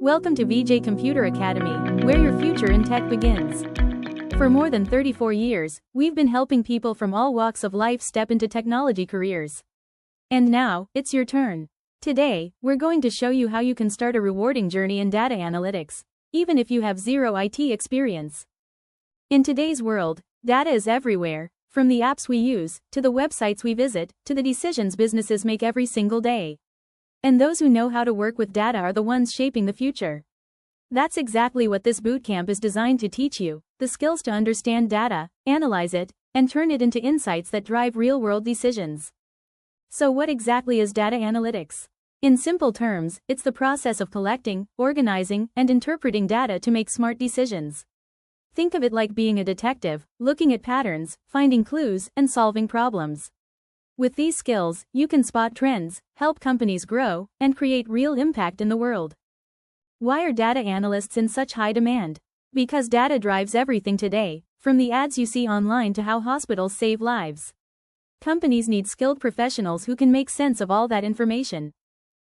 Welcome to Vijay Computer Academy, where your future in tech begins. For more than 34 years, we've been helping people from all walks of life step into technology careers. And now, it's your turn. Today, we're going to show you how you can start a rewarding journey in data analytics, even if you have zero IT experience. In today's world, data is everywhere, from the apps we use, to the websites we visit, to the decisions businesses make every single day. And those who know how to work with data are the ones shaping the future. That's exactly what this bootcamp is designed to teach you: the skills to understand data, analyze it, and turn it into insights that drive real-world decisions. So what exactly is data analytics? In simple terms, it's the process of collecting, organizing, and interpreting data to make smart decisions. Think of it like being a detective, looking at patterns, finding clues, and solving problems. With these skills, you can spot trends, help companies grow, and create real impact in the world. Why are data analysts in such high demand? Because data drives everything today, from the ads you see online to how hospitals save lives. Companies need skilled professionals who can make sense of all that information.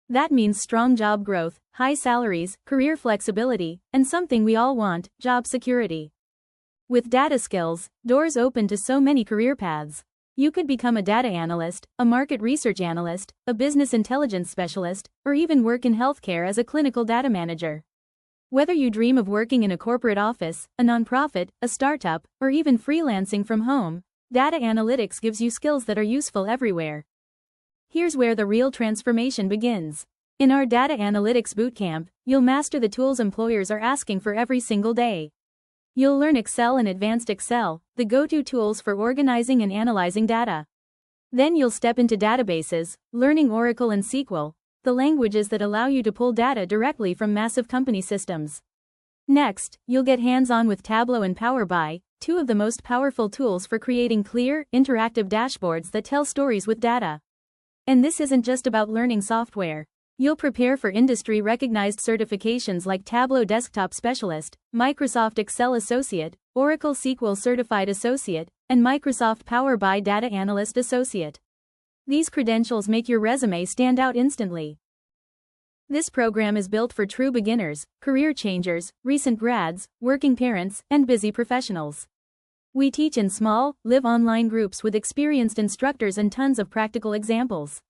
That means strong job growth, high salaries, career flexibility, and something we all want: job security. With data skills, doors open to so many career paths. You could become a data analyst, a market research analyst, a business intelligence specialist, or even work in healthcare as a clinical data manager. Whether you dream of working in a corporate office, a nonprofit, a startup, or even freelancing from home, data analytics gives you skills that are useful everywhere. Here's where the real transformation begins. In our data analytics bootcamp, you'll master the tools employers are asking for every single day. You'll learn Excel and Advanced Excel, the go-to tools for organizing and analyzing data. Then you'll step into databases, learning Oracle and SQL, the languages that allow you to pull data directly from massive company systems. Next, you'll get hands-on with Tableau and Power BI, two of the most powerful tools for creating clear, interactive dashboards that tell stories with data. And this isn't just about learning software. You'll prepare for industry-recognized certifications like Tableau Desktop Specialist, Microsoft Excel Associate, Oracle SQL Certified Associate, and Microsoft Power BI Data Analyst Associate. These credentials make your resume stand out instantly. This program is built for true beginners, career changers, recent grads, working parents, and busy professionals. We teach in small, live online groups with experienced instructors and tons of practical examples.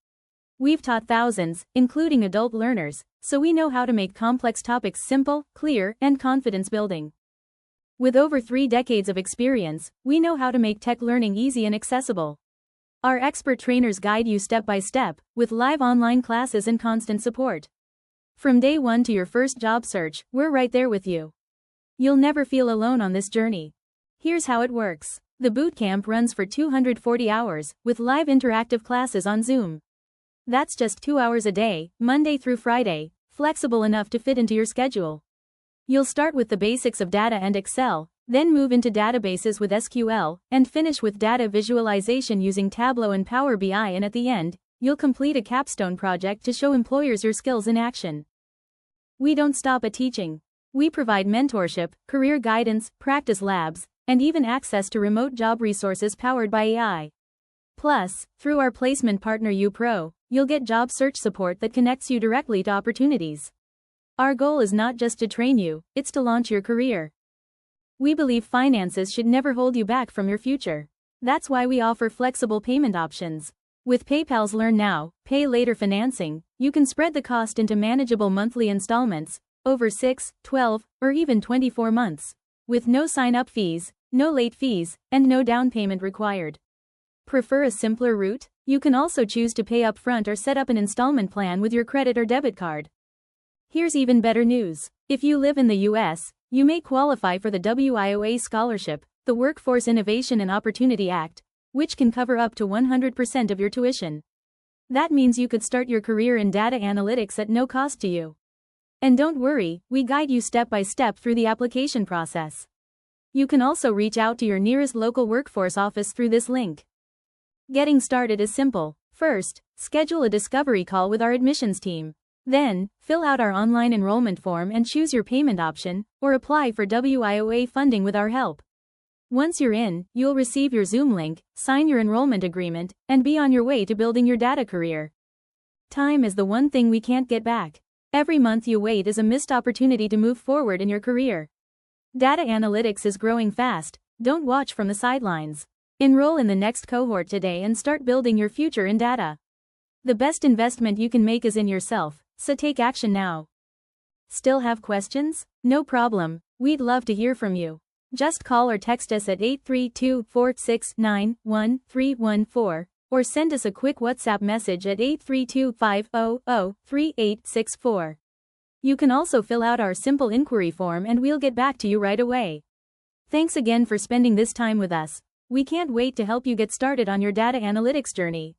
We've taught thousands, including adult learners, so we know how to make complex topics simple, clear, and confidence-building. With over 3 decades of experience, we know how to make tech learning easy and accessible. Our expert trainers guide you step by step, with live online classes and constant support. From day one to your first job search, we're right there with you. You'll never feel alone on this journey. Here's how it works. The bootcamp runs for 240 hours, with live interactive classes on Zoom. That's just 2 hours a day, Monday through Friday, flexible enough to fit into your schedule. You'll start with the basics of data and Excel, then move into databases with SQL, and finish with data visualization using Tableau and Power BI, and at the end, you'll complete a Capstone project to show employers your skills in action. We don't stop at teaching. We provide mentorship, career guidance, practice labs, and even access to remote job resources powered by AI. Plus, through our placement partner UPro, you'll get job search support that connects you directly to opportunities. Our goal is not just to train you, it's to launch your career. We believe finances should never hold you back from your future. That's why we offer flexible payment options. With PayPal's Learn Now, Pay Later financing, you can spread the cost into manageable monthly installments, over 6, 12, or even 24 months, with no sign-up fees, no late fees, and no down payment required. Prefer a simpler route? You can also choose to pay upfront or set up an installment plan with your credit or debit card. Here's even better news. If you live in the US, you may qualify for the WIOA scholarship, the Workforce Innovation and Opportunity Act, which can cover up to 100% of your tuition. That means you could start your career in data analytics at no cost to you. And don't worry, we guide you step by step through the application process. You can also reach out to your nearest local workforce office through this link. Getting started is simple. First, schedule a discovery call with our admissions team. Then, fill out our online enrollment form and choose your payment option, or apply for WIOA funding with our help. Once you're in, you'll receive your Zoom link, sign your enrollment agreement, and be on your way to building your data career. Time is the one thing we can't get back. Every month you wait is a missed opportunity to move forward in your career. Data analytics is growing fast, don't watch from the sidelines. Enroll in the next cohort today and start building your future in data. The best investment you can make is in yourself, so take action now. Still have questions? No problem, we'd love to hear from you. Just call or text us at 832-469-1314, or send us a quick WhatsApp message at 832-500-3864. You can also fill out our simple inquiry form and we'll get back to you right away. Thanks again for spending this time with us. We can't wait to help you get started on your data analytics journey.